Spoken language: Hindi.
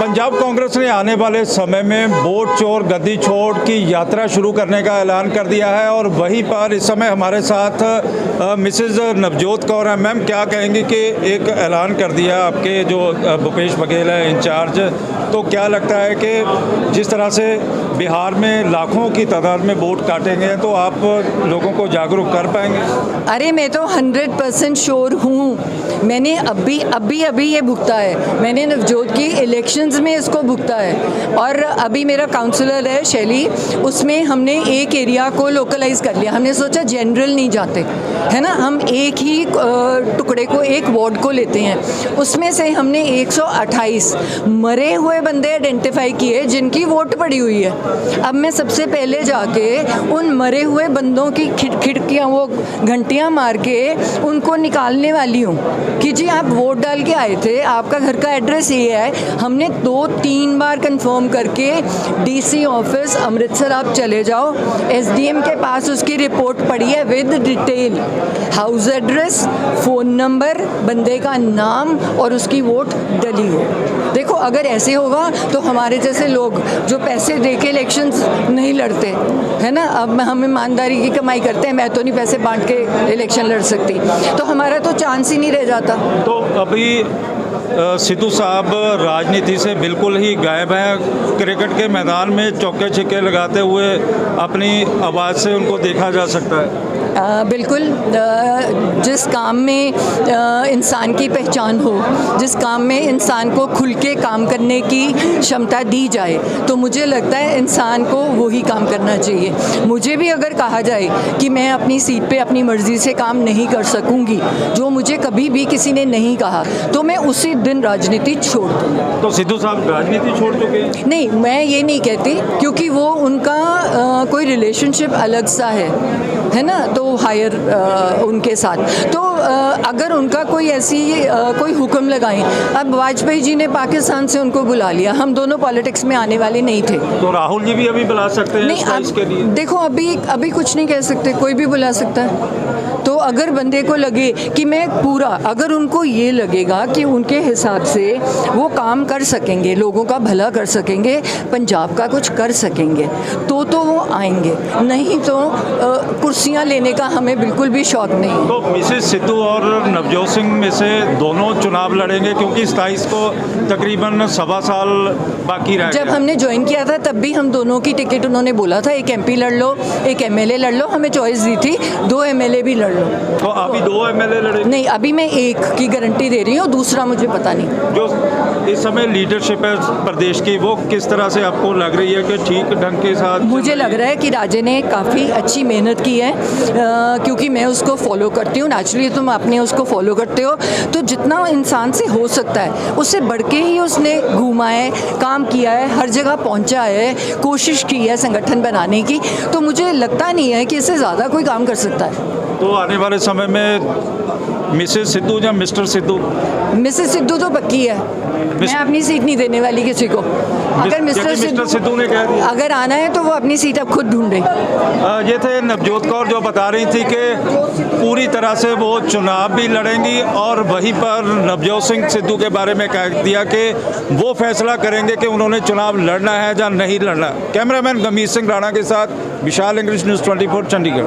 पंजाब कांग्रेस ने आने वाले समय में वोट चोर गद्दी छोड़ की यात्रा शुरू करने का ऐलान कर दिया है और वहीं पर इस समय हमारे साथ मिसेज नवजोत कौर हैं। मैम, क्या कहेंगी कि एक ऐलान कर दिया आपके जो भूपेश बघेल है इंचार्ज, तो क्या लगता है कि जिस तरह से बिहार में लाखों की तादाद में वोट काटेंगे तो आप लोगों को जागरूक कर पाएंगे? अरे मैं तो 100% श्योर हूँ। मैंने अभी ये भुगता है, मैंने नवजोत की इलेक्शंस में इसको भुगता है। और अभी मेरा काउंसलर है शैली, उसमें हमने एक एरिया को लोकलाइज कर लिया। हमने सोचा जनरल नहीं जाते, है ना, हम एक ही टुकड़े को, एक वार्ड को लेते हैं। उसमें से हमने 128 मरे हुए बंदे आइडेंटिफाई किए जिनकी वोट पड़ी हुई है। अब मैं सबसे पहले जाके उन मरे हुए बंदों की खिड़कियाँ, वो घंटियाँ मार के उनको निकालने वाली हूँ कि जी आप वोट डाल के आए थे, आपका घर का एड्रेस ये है। हमने 2-3 बार कंफर्म करके डीसी ऑफिस अमृतसर आप चले जाओ, एसडीएम के पास उसकी रिपोर्ट पड़ी है with detail, house address, phone number, बंदे का नाम और उसकी वोट डली हो। देखो, अगर ऐसे होगा तो हमारे जैसे लोग जो पैसे दे के इलेक्शंस नहीं लड़ते, है ना, अब हम ईमानदारी की कमाई करते हैं, मैं तो नहीं पैसे बांट के इलेक्शन लड़ सकती, तो हमारा तो चांस ही नहीं रह जाता। तो अभी सिद्धू साहब राजनीति से बिल्कुल ही गायब हैं। क्रिकेट के मैदान में चौके छिक्के लगाते हुए अपनी आवाज़ से उनको देखा जा सकता है। बिल्कुल, जिस काम में इंसान की पहचान हो, जिस काम में इंसान को खुल के काम करने की क्षमता दी जाए, तो मुझे लगता है इंसान को वही काम करना चाहिए। मुझे भी अगर कहा जाए कि मैं अपनी सीट पे अपनी मर्ज़ी से काम नहीं कर सकूंगी, जो मुझे कभी भी किसी ने नहीं कहा, तो मैं उसी दिन राजनीति छोड़ दूँ। तो सिद्धू साहब राजनीति छोड़ चुके हैं? नहीं, मैं ये नहीं कहती, क्योंकि वो उनका कोई रिलेशनशिप अलग सा है ना, तो हायर उनके साथ, तो अगर उनका कोई ऐसी कोई हुक्म लगाएं। अब वाजपेयी जी ने पाकिस्तान से उनको बुला लिया, हम दोनों पॉलिटिक्स में आने वाले नहीं थे, तो राहुल जी भी अभी बुला सकते हैं? नहीं, इसके लिए देखो, अभी कुछ नहीं कह सकते, कोई भी बुला सकता है। तो अगर बंदे को लगे कि मैं पूरा, अगर उनको ये लगेगा कि उनके हिसाब से वो काम कर सकेंगे, लोगों का भला कर सकेंगे, पंजाब का कुछ कर सकेंगे, तो वो आएंगे, नहीं तो कुर्सियां लेने का हमें बिल्कुल भी शौक नहीं। तो मिसेस सिद्धू और नवजोत सिंह में से दोनों चुनाव लड़ेंगे, क्योंकि 27 को तकरीबन 1.25 साल बाकी रह गया। जब हमने ज्वाइन किया था तब भी हम दोनों की टिकट, उन्होंने बोला था एक एमपी लड़ लो, एक एमएलए लड़ लो, हमें चॉइस दी थी 2 एमएलए भी लड़ लो। तो अभी 2 एमएलए लड़े? नहीं, अभी मैं एक की गारंटी दे रही हूँ, दूसरा मुझे पता नहीं। जो इस समय लीडरशिप है प्रदेश की, वो किस तरह से आपको लग रही है कि ठीक ढंग के साथ? मुझे लग रहा है कि राजे ने काफ़ी अच्छी मेहनत की है, क्योंकि मैं उसको फॉलो करती हूँ। नेचुरली तुम अपने उसको फॉलो करते हो, तो जितना इंसान से हो सकता है उससे बढ़ के ही उसने घूमा है, काम किया है, हर जगह पहुँचा है, कोशिश की है संगठन बनाने की। तो मुझे लगता नहीं है कि इससे ज़्यादा कोई काम कर सकता है। तो आने वाले समय में मिसेस सिद्धू या मिस्टर सिद्धू? मिसेस सिद्धू तो पक्की है, मैं अपनी सीट नहीं देने वाली किसी को। अगर मिस्टर सिद्धू ने कह दिया अगर आना है तो वो अपनी सीट अब खुद ढूंढे। ये थे नवजोत कौर जो बता रही थी कि पूरी तरह से वो चुनाव भी लड़ेंगी, और वहीं पर नवजोत सिंह सिद्धू के बारे में कह दिया कि वो फैसला करेंगे कि उन्होंने चुनाव लड़ना है या नहीं लड़ना। कैमरामैन गमीत सिंह राणा के साथ विशाल इंग्लिश न्यूज़ 24 चंडीगढ़।